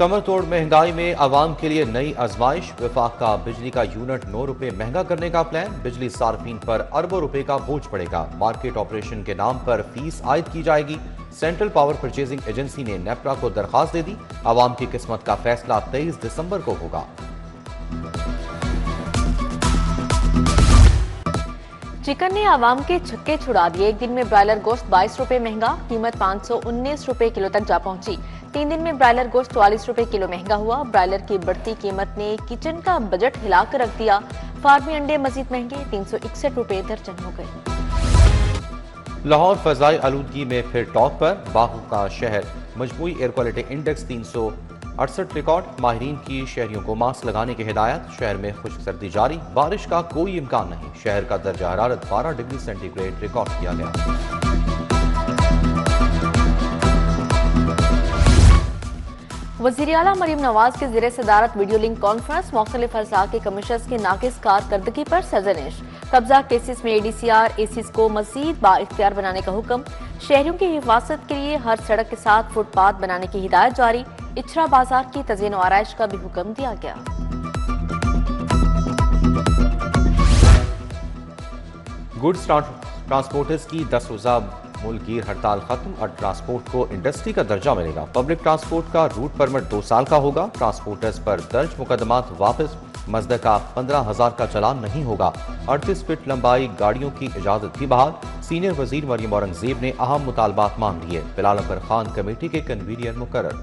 कमर तोड़ महंगाई में आवाम के लिए नई आजमाइश। विफाक का बिजली का यूनिट 9 रुपए महंगा करने का प्लान। बिजली सार्फिन पर अरबों रुपए का बोझ पड़ेगा। मार्केट ऑपरेशन के नाम पर फीस आयद की जाएगी। सेंट्रल पावर परचेजिंग एजेंसी ने नेपरा को दरखास्त दे दी। आवाम की किस्मत का फैसला 23 दिसंबर को होगा। चिकन ने आवाम के छक्के छुड़ा दिए। एक दिन में ब्रायलर गोश्त 22 रुपए महंगा, कीमत 519 रुपए किलो तक जा पहुंची। 3 दिन में ब्रायलर गोश्त 44 रुपए किलो महंगा हुआ। ब्रायलर की बढ़ती कीमत ने किचन का बजट हिलाकर रख दिया। फार्मी अंडे मजीद महंगे, 361 रुपए दर्जन हो गए। लाहौर फजाई आलूदगी में फिर टॉप पर। बागों का शहर मजमूई एयर क्वालिटी इंडेक्स 368 रिकॉर्ड। माहिरीन की शहरियों को मास्क लगाने की हिदायत। शहर में खुश्क सर्दी जारी, बारिश का कोई इम्कान नहीं। शहर का दर्जा हरारत 12 डिग्री सेंटीग्रेड रिकॉर्ड किया गया। वज़ीर आला मरीम नवाज के ज़ेरे सदारत वीडियो लिंक कॉन्फ्रेंस। मुख्तलिफ अज़ला के कमीशनर्स की नाकिस कारकर्दगी पर सरजनिश। कब्जा केसेस में ADCR एसीज को मजीद बाइख्तियार बनाने का हुक्म। शहरियों की हिफाजत के लिए हर सड़क के साथ फुटपाथ बनाने की हिदायत जारी। इचरा बाजार की तज़ीन व आराइश का भी हुक्म दिया गया। गुड्स ट्रांसपोर्टर्स की 10 रोजा मुल्कगीर हड़ताल खत्म। और ट्रांसपोर्ट को इंडस्ट्री का दर्जा मिलेगा। पब्लिक ट्रांसपोर्ट का रूट परमिट 2 साल का होगा। ट्रांसपोर्टर्स पर दर्ज मुकदमात वापस। मजदे का 15,000 का चालान नहीं होगा। 38 फीट लंबाई गाड़ियों की इजाजत भी बहाल। सीनियर वजीर मरियम औरंगजेब ने अहम मुतालबात मान लिए। बिलाल अकबर खान कमेटी के कन्वीनियर मुकर्रर।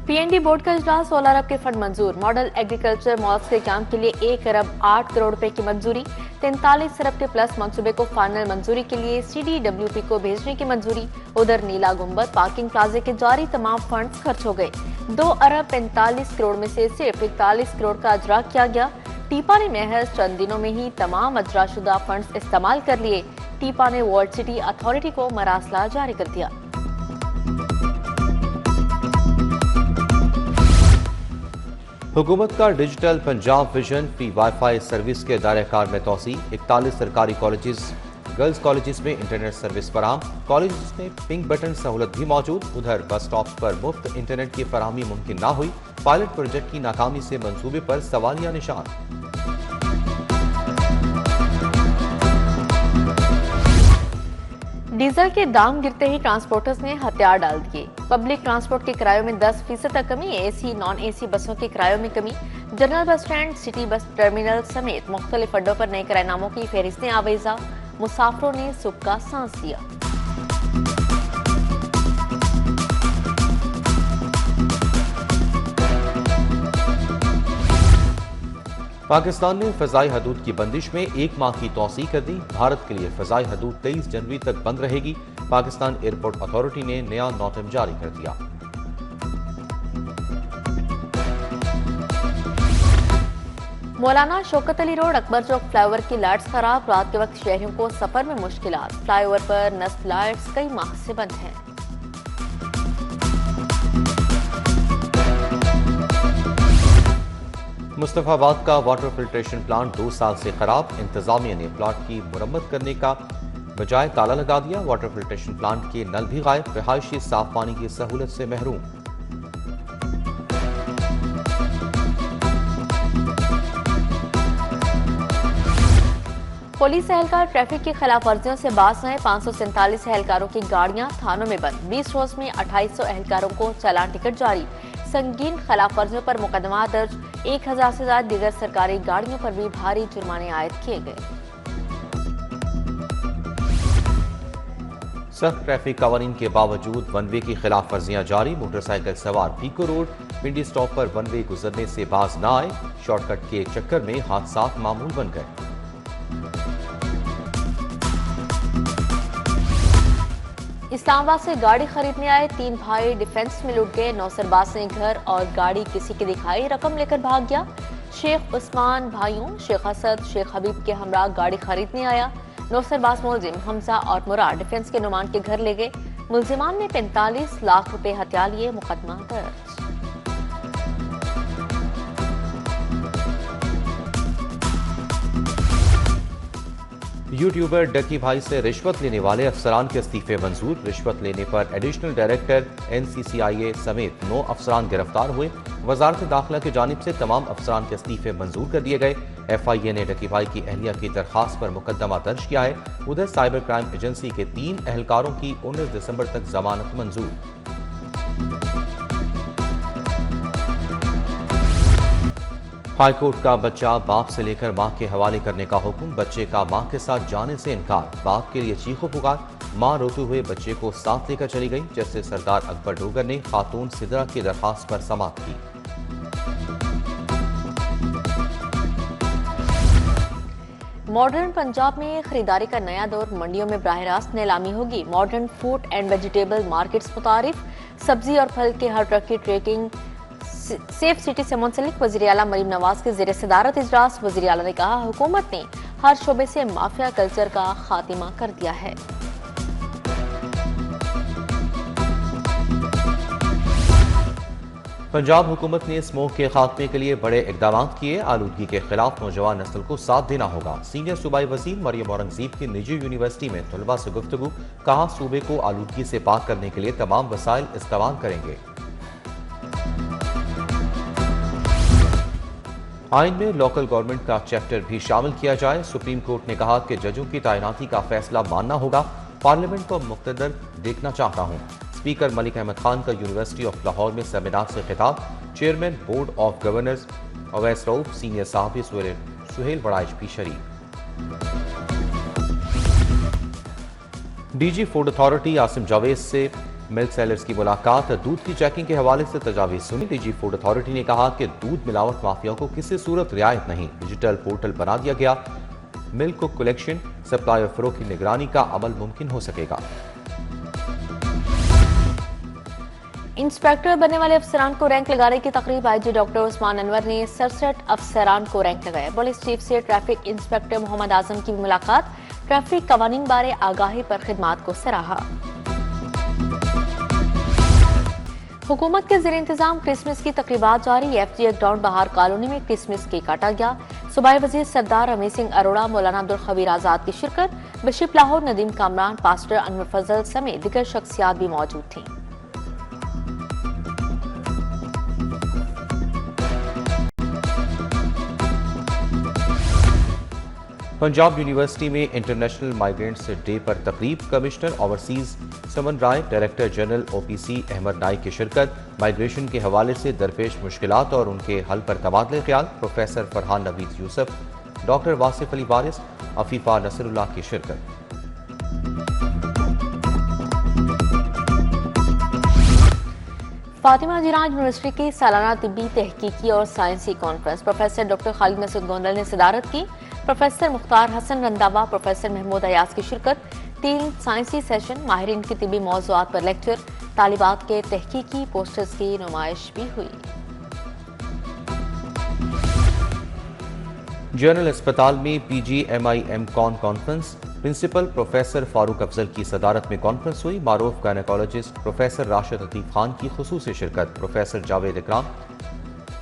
PND बोर्ड का इजलास 16 अरब के फंड मंजूर। मॉडल एग्रीकल्चर मॉल्स के काम के लिए 1 अरब 8 करोड़ रुपए की मंजूरी। 43 अरब के प्लस मंसूबे को फाइनल मंजूरी के लिए CDWP को भेजने की मंजूरी। उधर नीला गुंबद पार्किंग प्लाजे के जारी तमाम फंड्स खर्च हो गए। 2 अरब 45 करोड़ में से सिर्फ 41 करोड़ का अजरा किया गया। टीपा ने महज चंद दिनों में ही तमाम अजराशुदा फंड्स इस्तेमाल कर लिए। टीपा ने वर्ल्ड सिटी अथॉरिटी को मरासला जारी कर दिया। हुकूमत का digital Punjab vision free wifi service के दायरेकार में तोसी। 41 सरकारी कॉलेजेस गर्ल्स कॉलेजेस में इंटरनेट सर्विस फराहम। कॉलेजेस में पिंक बटन सहूलत भी मौजूद। उधर बस स्टॉप पर मुफ्त इंटरनेट की फराहमी मुमकिन ना हुई। पायलट प्रोजेक्ट की नाकामी से मंसूबे पर सवालिया निशान। डीजल के दाम गिरते ही ट्रांसपोर्टर्स ने हथियार डाल दिए। पब्लिक ट्रांसपोर्ट के किरायों में 10% तक कमी। AC नॉन AC बसों के किरायों में कमी। General bus stand, city bus terminal समेत मुख्तलिफ अड्डों पर नए किरायनामों की फहरिस्तें आवेजा। मुसाफिरों ने सुख का सांस लिया। पाकिस्तान ने फजाई हदूद की बंदिश में 1 माह की तौसीह कर दी। भारत के लिए फजाई हदूद 23 जनवरी तक बंद रहेगी। पाकिस्तान एयरपोर्ट अथॉरिटी ने नया नोटिस जारी कर दिया। मौलाना शौकत अली रोड अकबर चौक फ्लाईओवर की लाइट्स खराब। रात के वक्त शहरियों को सफर में मुश्किलात। फ्लाईओवर पर नस्ब लाइट्स कई माह से बंद हैं। मुस्तफाबाद का वाटर फिल्ट्रेशन प्लांट 2 साल से खराब। इंतजामिया ने प्लांट की मुरम्मत करने का बजाय ताला लगा दिया। वाटर फिल्ट्रेशन प्लांट के नल भी गायब। रिहायशी साफ पानी की सहूलत से महरूम। पुलिस एहलकार ट्रैफिक की खिलाफ वर्जियों से बाज आए। 547 एहलकारों की गाड़ियां थानों में बंद। 20 रोज में 2800 एहलकारों को चालान टिकट जारी। संगीन खिलाफ वर्जियों पर मुकदमा दर्ज। 1000 से ज्यादा दीगर सरकारी गाड़ियों पर भी भारी जुर्माने आयद किए गए। सख्त ट्रैफिक कवानीन के बावजूद वन वे की खिलाफ वर्जियां जारी। मोटरसाइकिल सवार पीको रोड पिंडी स्टॉप पर वन वे गुजरने से बाज न आए। शॉर्टकट के चक्कर में हादसात मामूल बन गए। इस्लामाबाद से गाड़ी खरीदने आए 3 भाई डिफेंस में लुट गए। नौसरबाज ने घर और गाड़ी किसी की दिखाई, रकम लेकर भाग गया। शेख उस्मान भाइयों शेख असद शेख हबीब के हमरा गाड़ी खरीदने आया। नौसरबाज मुलजिम हमजा और मुराद डिफेंस के नुमान के घर ले गए। मुलजिमान ने 45 लाख रुपए हत्या लिए। मुकदमा दर्ज। यूट्यूबर डकी भाई से रिश्वत लेने वाले अफसरान के इस्तीफे मंजूर। रिश्वत लेने पर एडिशनल डायरेक्टर NCCIA समेत 9 अफसरान गिरफ्तार हुए। वजारत दाखिला की जानिब से तमाम अफसरान के इस्तीफे मंजूर कर दिए गए। FIA ने डकी भाई की अहलिया की दरखास्त पर मुकदमा दर्ज किया है। उधर साइबर क्राइम एजेंसी के 3 एहलकारों की 19 दिसंबर तक जमानत मंजूर। हाईकोर्ट का बच्चा बाप से लेकर मां के हवाले करने का हुक्म। बच्चे का मां के साथ जाने से इनकार, बाप के लिए चीखो पुकार। मां रोते हुए बच्चे को साथ लेकर चली गई। जस्टिस सरदार अकबर डोगर ने खातून सिदरा की दरखास्त पर समाअत की। मॉडर्न पंजाब में खरीदारी का नया दौर, मंडियों में बराह रास्त नीलामी होगी। Modern food and vegetable markets मुतारिफ, सब्जी और फल के हर ट्रक की ट्रैकिंग। सेफ सिटी से मुंसलिक वज़ीर आला मरीम नवाज के ज़ेर सदारत इजलास। वज़ीर आला ने कहा, हुकूमत ने हर शोबे से माफिया कल्चर का खात्मा कर दिया है। पंजाब हुकूमत ने स्मोक के खात्मे के लिए बड़े इकदाम किए। आलूदगी के खिलाफ नौजवान नस्ल को साथ देना होगा। सीनियर सूबाई वज़ीर मरियम औरंगज़ेब की निजी यूनिवर्सिटी में तलबा से गुफ्तगू, कहा सूबे को आलूदगी से पाक करने के लिए तमाम वसाइल इस्तेमाल करेंगे। आइन में लोकल गवर्नमेंट का चैप्टर भी शामिल किया जाए। सुप्रीम कोर्ट ने कहा कि जजों की तैनाती का फैसला मानना होगा। पार्लियामेंट को मुक़्तदर देखना चाहता हूँ। स्पीकर मलिक अहमद खान का यूनिवर्सिटी ऑफ लाहौर में सेमिनार से खिताब। Chairman board of governors Awais Rauf, senior साहबी सुहेल बड़ाइच भी शरीक। DG food authority Asim Javed से मिल्क सेलर्स की मुलाकात। दूध की चेकिंग के हवाले से तजावीज़ सुनी। DG फूड अथॉरिटी ने कहा कि दूध मिलावट माफिया को किसी सूरत रियायत नहीं। डिजिटल पोर्टल बना दिया गया। मिल्क को कलेक्शन, सप्लाई और फरोख्त की निगरानी का अमल मुमकिन हो सकेगा। इंस्पेक्टर बनने वाले अफसरान को रैंक लगाने की तकरीब IG डॉक्टर उस्मान अनवर ने 67 अफसरान को रैंक लगाया। पुलिस चीफ से ट्रैफिक इंस्पेक्टर मोहम्मद आजम की मुलाकात। ट्रैफिक कवानीन बारे आगाही पर खिदमात को सराहा। हुकूमत के ज़ेर इंतजाम क्रिसमस की तकरीबात जारी। FG ग्राउंड बहार कॉलोनी में क्रिसमस केक काटा गया। सूबाई वज़ीर सरदार रमीत सिंह अरोड़ा, मौलाना अब्दुल खबीर आजाद की शिरकत। बिशप लाहौर नदीम कामरान, पास्टर अनवर फजल समेत दिगर शख्सियात भी मौजूद थीं। पंजाब यूनिवर्सिटी में इंटरनेशनल माइग्रेंट्स डे पर तकरीब। Commissioner overseas Saman Rai, director general OPC Ahmed Naik की शिरकत। माइग्रेशन के हवाले से दरपेश मुश्किलात और उनके हल पर तबादले ख्याल। प्रोफेसर फरहान नवीद यूसुफ, डॉक्टर वासिफ अली वारिस, अफीफा नसरुल्लाह की शिरकत। फातिमा जिराज यूनिवर्सिटी की सालाना तिब्बी तहकीकी और साइंसी conference professor doctor Khalid Masood Gondal ने सदारत की। प्रोफेसर मुख्तार हसन रंधावा, प्रोफेसर महमूद अयाज की शिरकत। 3 साइंसी सेशन, माहिरीन की तिब्बी मौज़ूआत पर लेक्चर। तालिबात के तहकीकी पोस्टर्स की नुमाइश भी हुई। जनरल अस्पताल में PGMIM conference. Principal professor Farooq Afzal की सदारत में कॉन्फ्रेंस हुई। मारूफ गायनेकोलॉजिस्ट प्रोफेसर राशिद लतीफ खान की खुसूसी शिरकत। Professor Javed Ikram,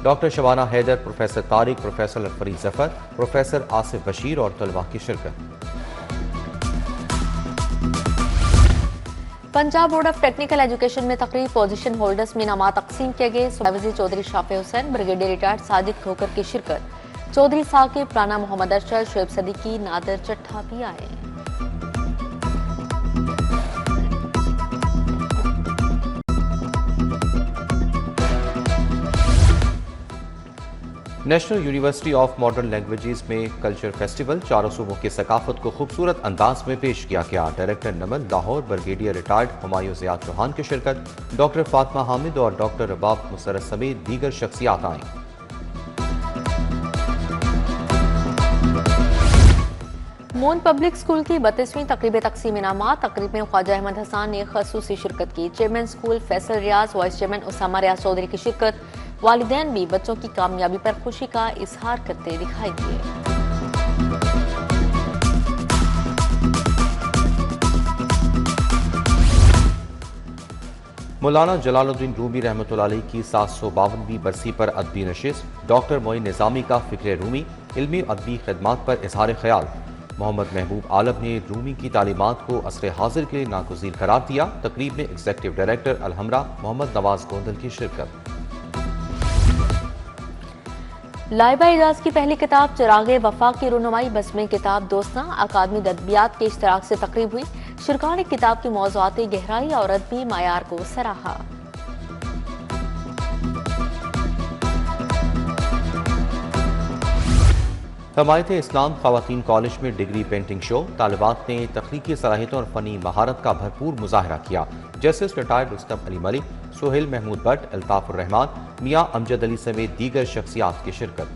doctor Shabana Haider, professor Tariq, professor Farid Zafar, professor Asif Bashir और तलबा की शिरकत। Punjab board of technical education में तकरीब। पोजीशन होल्डर्स में इनामात तकसीम किए गए। सूबाई वज़ीर चौधरी शाफे हुसैन, ब्रिगेडियर रिटायर्ड साजिद खोकर की शिरकत। चौधरी साकिब, राना मोहम्मद अरशद, शुएब सदीकी, नादर चट्ठा भी आए। National university of modern languages में कल्चर फेस्टिवल। चारों सूबों की सकाफत को खूबसूरत अंदाज में पेश किया गया। डायरेक्टर नमन लाहौर, ब्रिगेडियर रिटायर्ड हुमायूं ज़ियाद चौहान की शिरकत। डॉक्टर फातिमा हामिद और डॉक्टर रबाब मुसरत समेत दीगर शख्सियात आईं। मून पब्लिक स्कूल की 32वीं तकरीब तकसीम इनामात। तकरीब में ख्वाजा अहमद हसन ने खसूसी शिरकत की। चेयरमैन स्कूल फैसल रियाज, वाइस चेयरमैन उसामा रियाज चौधरी की शिरकत। वालिदैन भी बच्चों की कामयाबी पर खुशी का इजहार करते दिखाई दिए। मौलाना जलालुद्दीन रूमी रहमतुल्लाह अलैह की 752वीं बरसी पर अदबी नशिस्त। डॉक्टर मोइन निज़ामी का फ़िक्र रूमी, इल्मी अदबी खिदमात पर इजहार ख्याल। मोहम्मद महबूब आलम ने रूमी की तालीमात को असर हाजिर के लिए नागुज़ीर करार दिया। तकरीब में एग्जीक्यूटिव डायरेक्टर अलहमरा मोहम्मद नवाज गोंदल की शिरकत। लाइबा इजाज की पहली किताब चिरागे वफा की रुनुमाई बस्में किताब दोस्तना अकादमी अदबियात के इश्तराक से तकरीब हुई। शुरका ने किताब की मौज़ूआती गहराई और अदबी मायार को सराहा। हमायत इस्लाम खवातीन कॉलेज में डिग्री पेंटिंग शो। तालिबात ने तख्लीकी सलाहियतों और फनी महारत का भरपूर मुजाहरा किया। जस्टिस रिटायर्ड रुस्तम अली मलिक, सोहेल महमूद भट्ट, अल्ताफुर रहमान, मियां अमजद अली समेत दीगर शख्सियात की शिरकत।